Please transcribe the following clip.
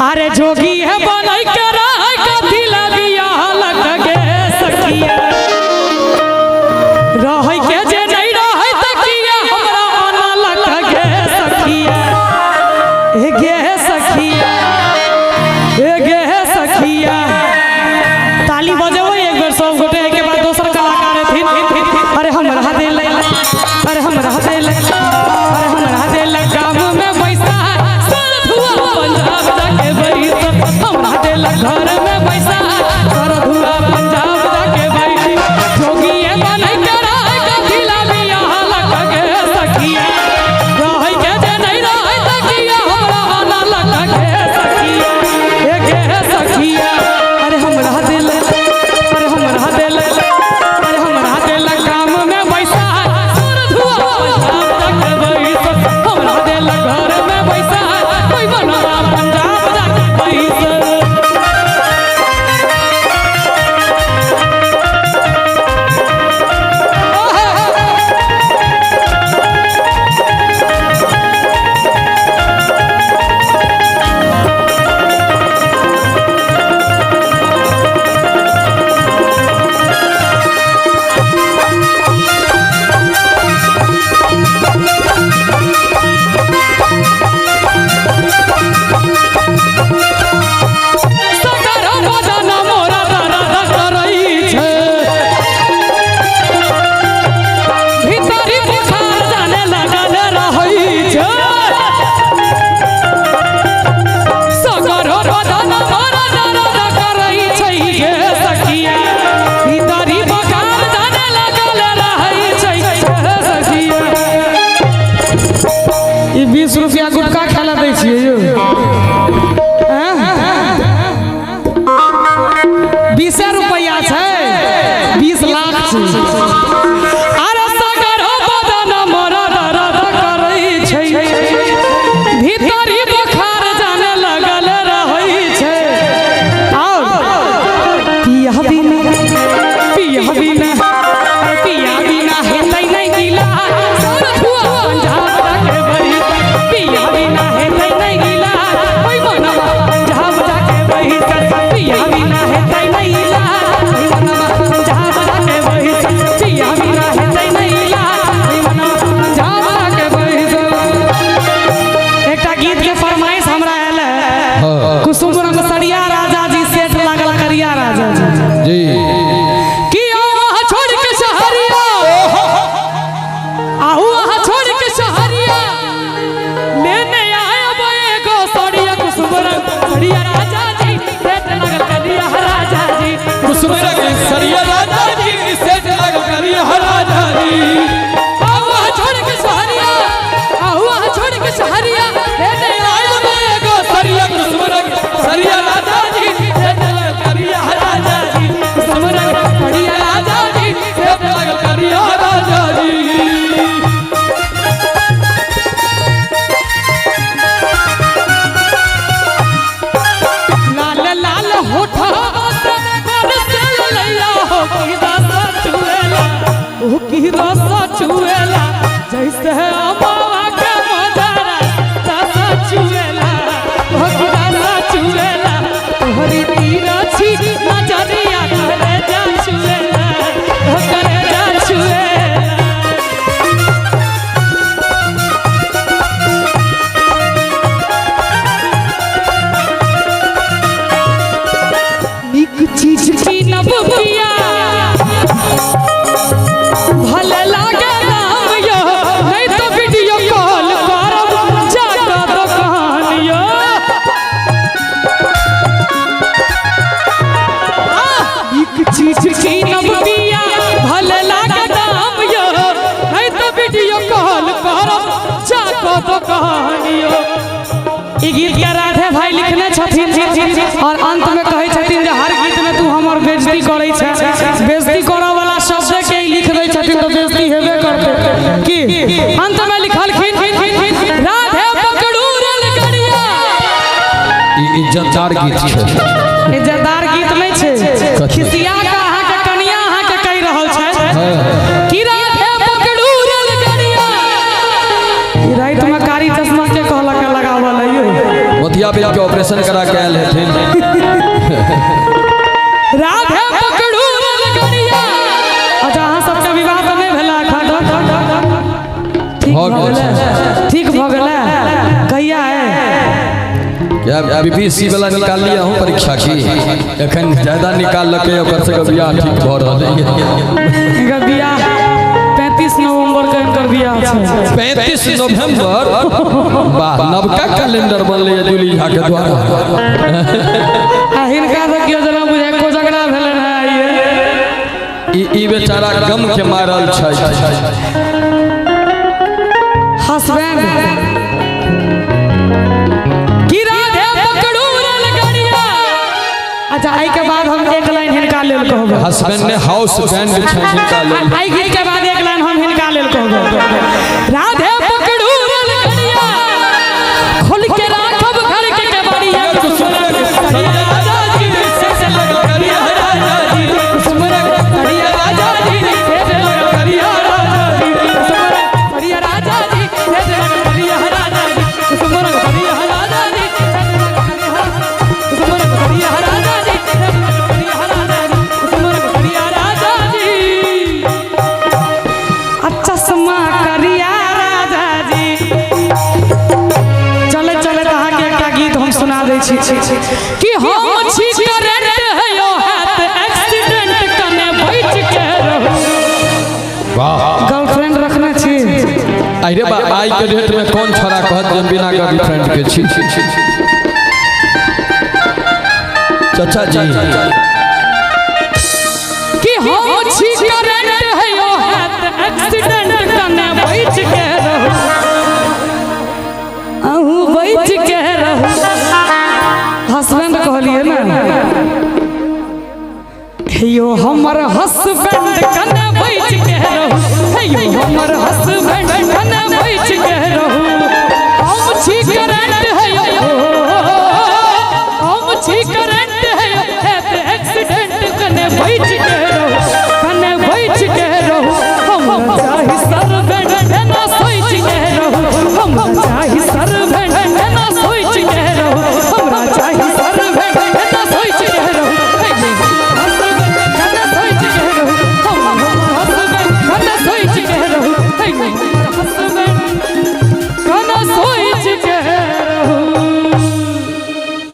अरे जोगी है बनई के रह कथी लगिया लग गे सखिया रह के जे नहीं रह तकिया हमरा आना लग गे सखिया ए गे सखिया ए गे सखिया ताली बजाओ एक बार सब गोटे के बाद दोसर कलाकार थिन अरे हमरा दे ले अरे हमरा दे ले अरे हमरा दे ले गांव में पैसा सर धुआ पंजाब जाके बैठ हमरा दे ले घर में पैसा सर धुआ पंजाब जाके बैठ जोगी है बनई के रह कथी लाबिया लग गे सखिया रह के जे नहीं रह तकिया हमरा आना लग गे सखिया ए गे सखिया अरे हमरा दे ले अरे हमरा दे ले अरे हमरा दे ले काम में पैसा सर धुआ पंजाब जाके बैठ हमरा दे ले घर में पैसा कोई बना पंजाब जाके बैठ सकर बदन मोरा दर्द करई छे भीतरी बुखार जाने लगल रहई छे सकर बदन मोरा दर्द करई छे गे सखिया भीतरी बुखार जाने लगल रहई छे गे सखिया ई 20 रुपया गुटखा खाला दै छियै यौ 20 रुपया छै 20 लाख छै अरे सगर बदन मोर दर्द करई छै भीतरी बुखार जाने लगल रहई छै और पिया बिना हेतै नहीं गिला सर धुआ पंजाब जाके बैठ पिया बिना हेतै नहीं गिला ओइ मनवा पंजाब जाके बैठ पिया बिना हेतै नहीं गिला ओइ मनवा पंजाब जाके बैठ पिया बिना हेतै नहीं गिला ओइ मनवा पंजाब जाके बैठ एकटा गीत के फरमाइश हमरा आयल है कुसुम रंग सरिया राजा जी सेठ लागल करिया राजा जी कि वहाँ छोड़ के शहरिया आहू वहाँ छोड़ के शहरिया लेने आया बोए गो सड़िया कुसुम रंग सड़िया राजा जी सेठ लागल करिया राजा जी कुसुम रंग सरिया राजा जी सेठ लागल करिया राजा जी आहू वहाँ छोड़ के शहरिया आहू वहाँ छोड़ के शहरिया लेने आया बोए गो सरिया कुसुम रंग सरिया राजा जी सेठ लागल करिया राजा जी कुसुम रंग सड़िया राजा जी सेठ लागल करिया राजा जी लाल लाल होठा से कर से लैया हो की रस चुएला ओ की रस चुएला जैसे अमावा के मदारा रस चुएला ओ की रस चुएला तोहरी तीरा छी नजरिया करे जा चुएला ओ करे जा चुएला निक चीज की नब पिया भले लागे नाम यो नहीं तो वीडियो कॉल करब जाकर दुकान यो निक चीज की नब पिया भले लागे नाम यो नहीं तो वीडियो कॉल करब जाकर दुकान यो ई गीत के राधे भाई लिखने छथिन और अंत में कहै छथिन जे हर गीत में तू हमर बेइज्जती करै छै बेइज्जती करऽ वाला शब्द के ही लिख दै छथिन तो बेइज्जती हेबे करतै की अंत में लिखलखिन राधे पकड़ू रल करिया ई इज्जतदार गीत छै इज्जतदार गीत नहीं छै खिसिया का अहाँ के कनिया अहाँ के कहि रहल छै कि राधे पकड़ू रल करिया ई रात में कारी चश्मा के कहलक लगावल है यो मोतिया बेल के ऑपरेशन करा के आयल हेथिन राधे पकड़ू रेलगाड़िया। अच्छा अहाँ सबके विवाह तो नहीं भेला एखन? ठीक भ गेलै। कहिया है? क्या बीपीएससी वाला निकाल लिया हूँ परीक्षा की, एखन ज्यादा निकाल लके ओकर से बियाह ठीक भ रहल है। इनकर बियाह 35 नवंबर के इनकर बियाह छै। 35 नवंबर? वाह, नवका कैलेंडर बनले है जूली झा के द्वारा। आ हिनका से कियो जना बुझे को झगड़ा भेलन है ई बेचारा गम के मारल छै। हस्बैंड की राधे पकड़ू रेलगाड़िया। अच्छा आई के बाद हम एक लाइन हिनका लेल कहब। हस्बैंड ने हाउस बैंड छै हिनका लेल। आई के बाद एक लाइन हम हिनका लेल कहब। राधे पकड़ू रेलगाड़िया, खोल के राखब घर के केवाड़िया। राजा जी से लगल करिया राजा जी, सुमरन करिया राजा जी, से लगल करिया राजा जी, सुमरन करिया राजा जी, से लगल करिया राजा जी, सुमरन करिया राजा जी, सुमरन करिया राजा जी, सुमरन करिया राजा जी। अच्छा समा करिया राजा जी। चले चले कहा के एकटा गीत हम सुना दै छी कि हम छी करंट है यो हाथ एक्सीडेंट कने बैठ के रहू। वाह, गर्लफ्रेंड रखने छी? अरे बा आई के डेट में कौन छोरा कहत जे बिना गर्लफ्रेंड के छी? चाचा जी कि हम छी करंट है यो हाथ एक्सीडेंट कने बैठ के रहू। आहू बैठ के रहू। हस्बैंड कहलिए ना, हेयो हमर हस्बैंड कने बैठ के रहू, हेयो हमर हस्बैंड कने बैठ